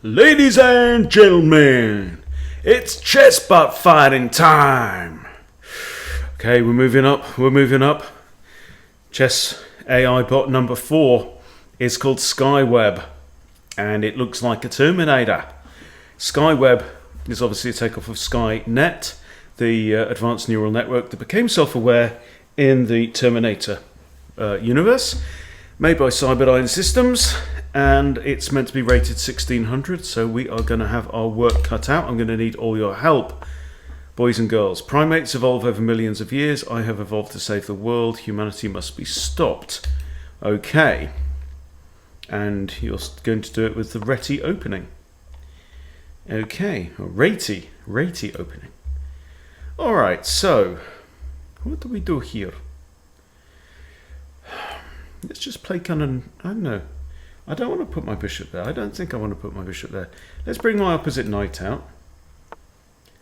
Ladies and gentlemen, it's chess butt fighting time. Okay, we're moving up. Chess AI bot number 4 is called Skyweb, and it looks like a Terminator. Skyweb is obviously a takeoff of Skynet, the advanced neural network that became self-aware in the Terminator universe, made by Cyberdyne Systems, and it's meant to be rated 1600, so we are going to have our work cut out. I'm going to need all your help, boys and girls. Primates evolve over millions of years. I have evolved to save the world. Humanity must be stopped. Okay, and you're going to do it with the Reti opening. Okay, or Reti opening. Alright, so what do we do here? Let's just play kind of, I don't know. I don't want to put my bishop there. I don't think I want to put my bishop there. Let's bring my opposite knight out.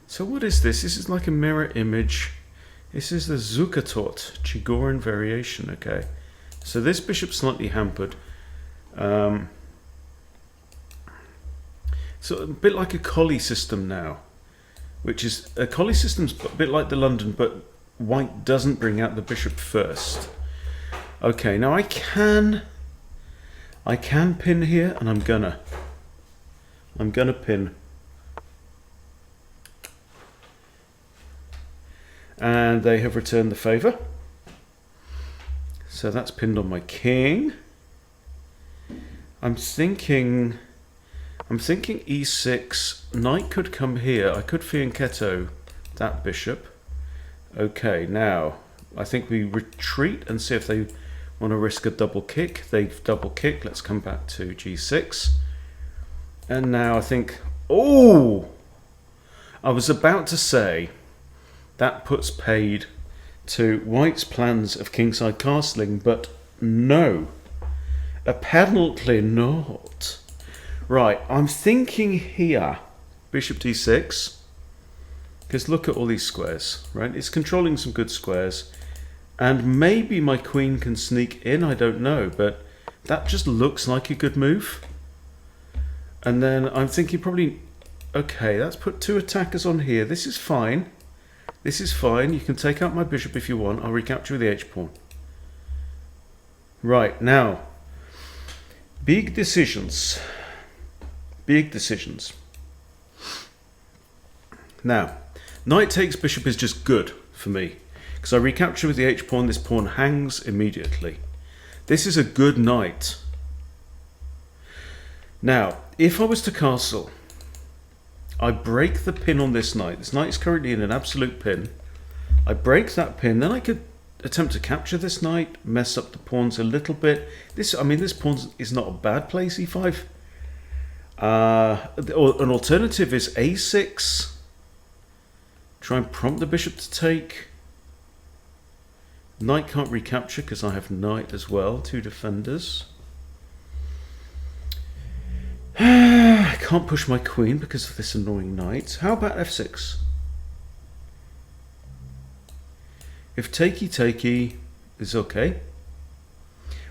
So what is this? This is like a mirror image. This is the Zucatot Chigorin variation, okay. So this bishop's slightly hampered. So a bit like a Collie system now, which is a Collie system's a bit like the London, but white doesn't bring out the bishop first. Okay, now I can pin here, and I'm gonna pin. And they have returned the favor. So that's pinned on my king. I'm thinking e6. Knight could come here. I could fianchetto that bishop. Okay, now I think we retreat and see if they want to risk a double kick. They've double kicked. Let's come back to g6. And now I think, oh, I was about to say that puts paid to white's plans of kingside castling, but no, apparently not. Right, I'm thinking here, bishop d6, because look at all these squares, right? It's controlling some good squares. And maybe my queen can sneak in, I don't know, but that just looks like a good move. And then I'm thinking probably, okay, let's put 2 attackers on here. This is fine. This is fine. You can take out my bishop if you want. I'll recapture with the h-pawn. Right, now, big decisions. Big decisions. Now, knight takes bishop is just good for me. Because I recapture with the h-pawn, this pawn hangs immediately. This is a good knight. Now, if I was to castle, I break the pin on this knight. This knight is currently in an absolute pin. I break that pin, then I could attempt to capture this knight, mess up the pawns a little bit. This pawn is not a bad place, e5. An alternative is a6. Try and prompt the bishop to take. Knight can't recapture because I have knight as well, 2 defenders. I can't push my queen because of this annoying knight. How about f6? If takey is okay.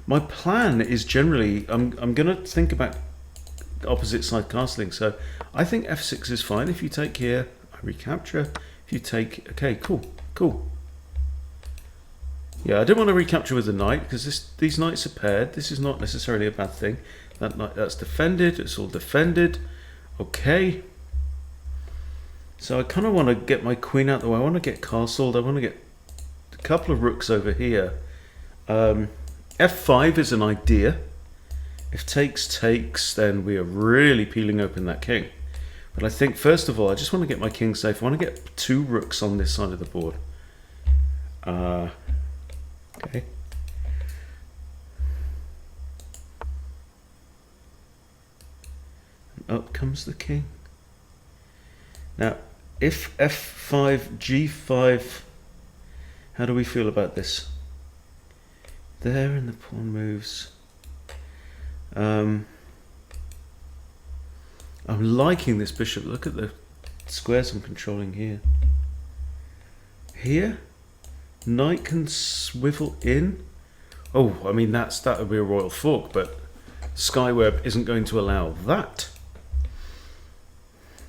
My plan is generally, I'm going to think about opposite side castling. So I think f6 is fine. If you take here, I recapture. If you take, okay, cool. Yeah, I don't want to recapture with the knight because these knights are paired. This is not necessarily a bad thing. That knight, that's defended. It's all defended. Okay. So I kind of want to get my queen out the way. I want to get castled. I want to get a couple of rooks over here. F5 is an idea. If takes, then we are really peeling open that king. But I think first of all, I just want to get my king safe. I want to get 2 rooks on this side of the board. Okay. And up comes the king. Now, if f5, g5, how do we feel about this? There, and the pawn moves. I'm liking this bishop. Look at the squares I'm controlling here. Here? Knight can swivel in. Oh, I mean that would be a royal fork, but Skyweb isn't going to allow that.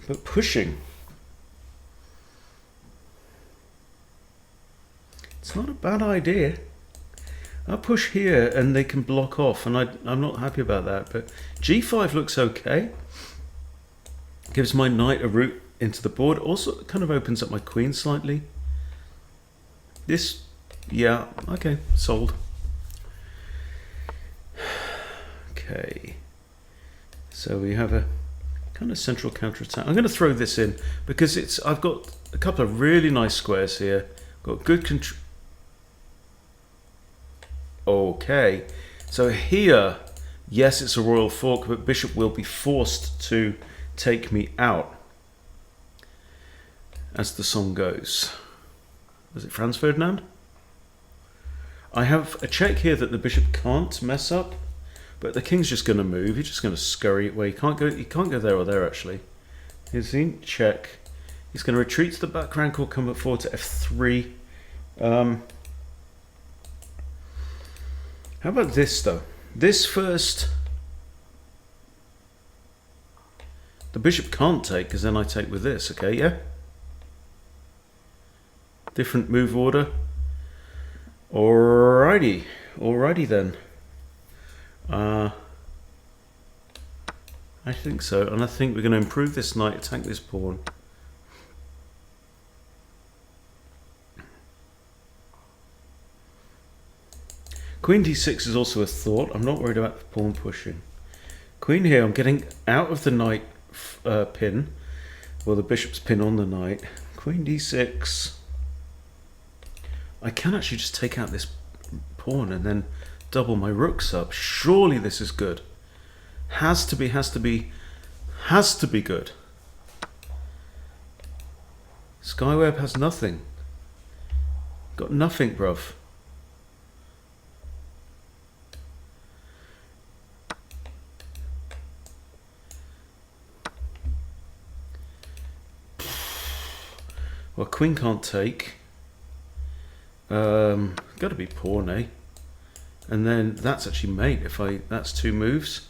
But pushing. It's not a bad idea. I'll push here and they can block off, and I'm not happy about that, but g5 looks okay. Gives my knight a route into the board. Also kind of opens up my queen slightly. This, yeah, okay, sold. Okay, so we have a kind of central counterattack. I'm going to throw this in because I've got a couple of really nice squares here. Got good control. Okay, so here, yes, it's a royal fork, but bishop will be forced to take me out, as the song goes. Was it Franz Ferdinand? I have a check here that the bishop can't mess up, but the king's just going to move. He's just going to scurry away. He can't go there or there actually. He's in check. He's going to retreat to the back rank or come forward to f3. How about this though? This first. The bishop can't take because then I take with this. Okay, yeah. Different move order. Alrighty, then. I think so, and I think we're going to improve this knight, attack this pawn. Queen d6 is also a thought. I'm not worried about the pawn pushing. Queen here, I'm getting out of the knight pin, well, the bishop's pin on the knight. Queen d6. I can actually just take out this pawn and then double my rooks up. Surely this is good. Has to be good. Skyweb has nothing. Got nothing, bruv. Well, queen can't take. Got to be pawn, eh? And then that's actually mate. That's two moves.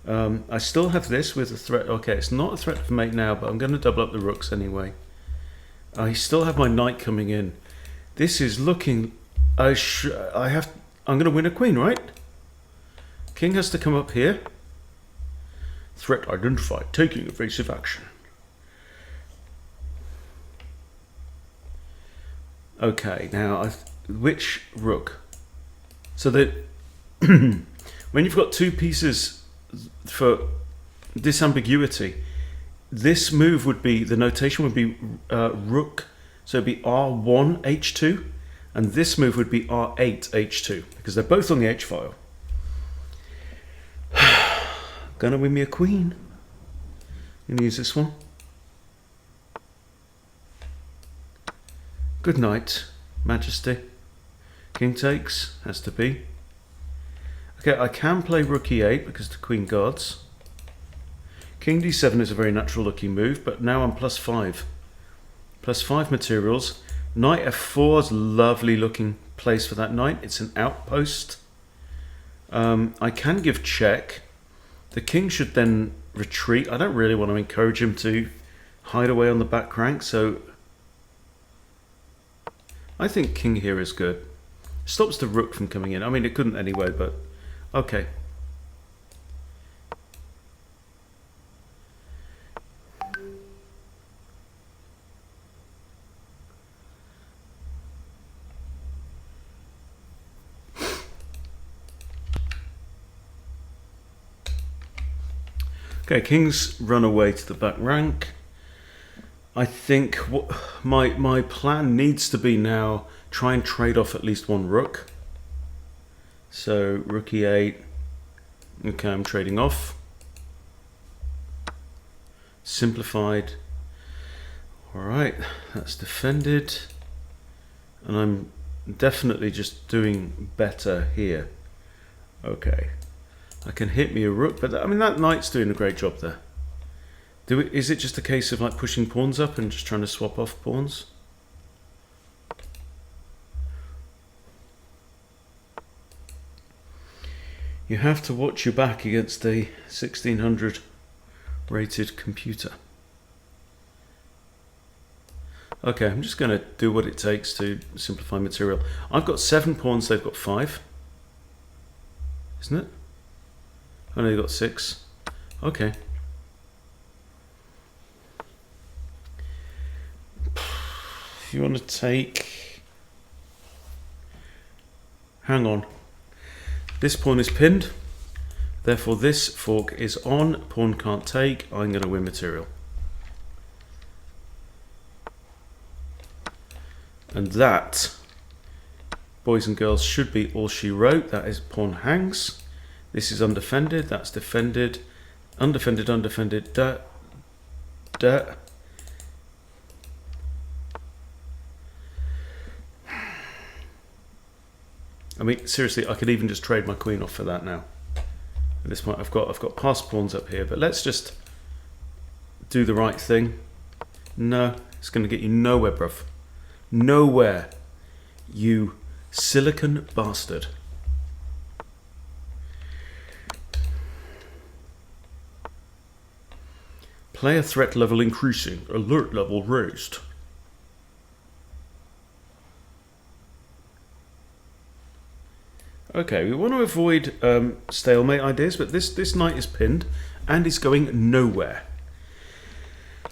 I still have this with a threat. Okay, it's not a threat for mate now, but I'm going to double up the rooks anyway. I still have my knight coming in. This is looking. I'm going to win a queen, right? King has to come up here. Threat identified. Taking evasive action. Okay, now which rook? So that when you've got two pieces for this ambiguity, this move would be, the notation would be rook, so it'd be R1 H2, and this move would be R8 H2 because they're both on the H file. Gonna win me a queen. Gonna use this one. Good night, Majesty. King takes, has to be. Okay, I can play rook e8 because the queen guards. King d7 is a very natural looking move, but now I'm +5. +5 materials. Knight f4 is a lovely looking place for that knight. It's an outpost. I can give check. The king should then retreat. I don't really want to encourage him to hide away on the back rank, so I think king here is good. Stops the rook from coming in. I mean, it couldn't anyway, but okay. Okay, king's run away to the back rank. I think what my plan needs to be now, try and trade off at least one rook. So rook e8. Okay, I'm trading off. Simplified. Alright, that's defended. And I'm definitely just doing better here. Okay. I can hit me a rook, but I mean that knight's doing a great job there. Is it just a case of like pushing pawns up and just trying to swap off pawns? You have to watch your back against a 1600 rated computer. Okay, I'm just going to do what it takes to simplify material. I've got 7 pawns, they've got 5. Isn't it? Oh no, they've got 6. Okay. If you want to take... Hang on. This pawn is pinned. Therefore this fork is on. Pawn can't take. I'm going to win material. And that, boys and girls, should be all she wrote. That is pawn hangs. This is undefended. That's defended. Undefended, undefended. Da. I mean, seriously, I could even just trade my queen off for that now. At this point, I've got passed pawns up here, but let's just do the right thing. No, it's going to get you nowhere, bruv. Nowhere, you silicon bastard. Player threat level increasing. Alert level raised. Okay, we want to avoid stalemate ideas, but this knight is pinned and is going nowhere.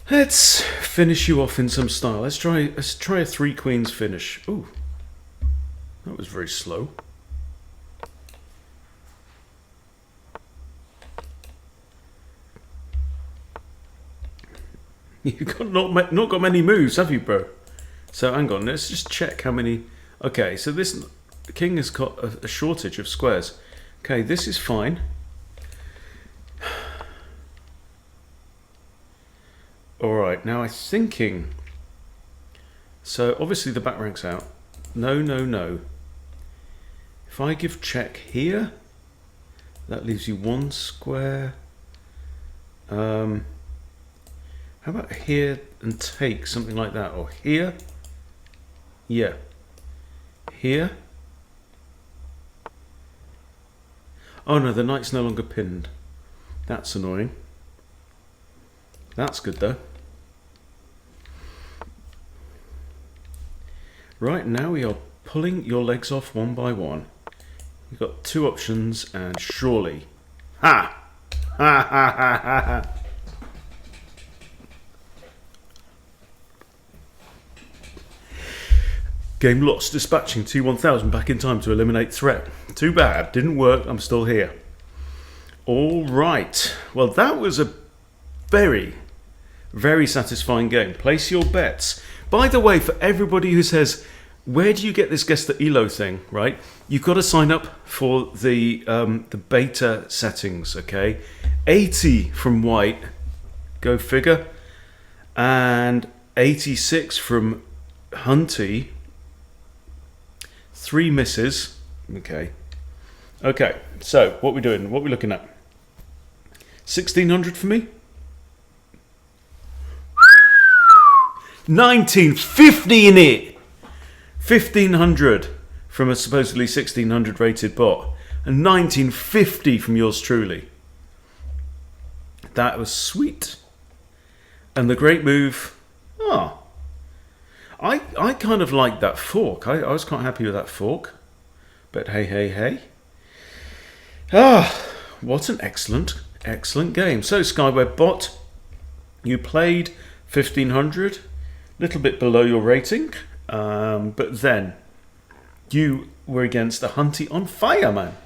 Let's finish you off in some style. Let's try a 3 queens finish. Ooh, that was very slow. You've got not got many moves, have you, bro? So hang on, let's just check how many. Okay, so this king has got a shortage of squares. Okay, this is fine. Alright, now I'm thinking, so obviously the back rank's out. No, no, no. If I give check here, that leaves you 1 square. How about here and take, something like that, or here? Yeah. Here? Oh no, the knight's no longer pinned. That's annoying. That's good though. Right, now we are pulling your legs off one by one. You've got 2 options and surely... Ha! Ha ha ha ha ha! Game lost. Dispatching T1000 back in time to eliminate threat. Too bad. Didn't work. I'm still here. Alright. Well, that was a very, very satisfying game. Place your bets. By the way, for everybody who says, where do you get this guess the ELO thing, right? You've got to sign up for the beta settings, okay? 80 from white. Go figure. And 86 from Hunty. 3 misses. Okay. Okay, so what are we doing? What are we looking at? 1600 for me? 1950 in it! 1500 from a supposedly 1600 rated bot. And 1950 from yours truly. That was sweet. And the great move. Oh. I kind of liked that fork. I was quite happy with that fork. But hey, hey, hey. Ah, what an excellent, excellent game. So, Skyweb bot, you played 1500, little bit below your rating, but then you were against the Hunty on fire, man.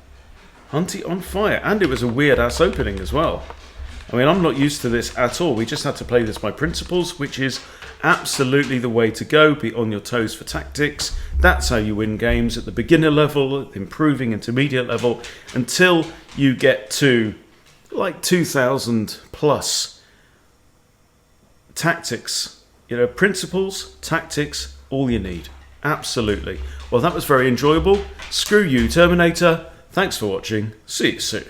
Hunty on fire. And it was a weird-ass opening as well. I mean, I'm not used to this at all. We just had to play this by principles, which is absolutely the way to go. Be on your toes for tactics. That's how you win games at the beginner level, improving intermediate level, until you get to like 2000 plus. Tactics, you know, principles, tactics, all you need. Absolutely. Well, that was very enjoyable. Screw you, Terminator. Thanks for watching. See you soon.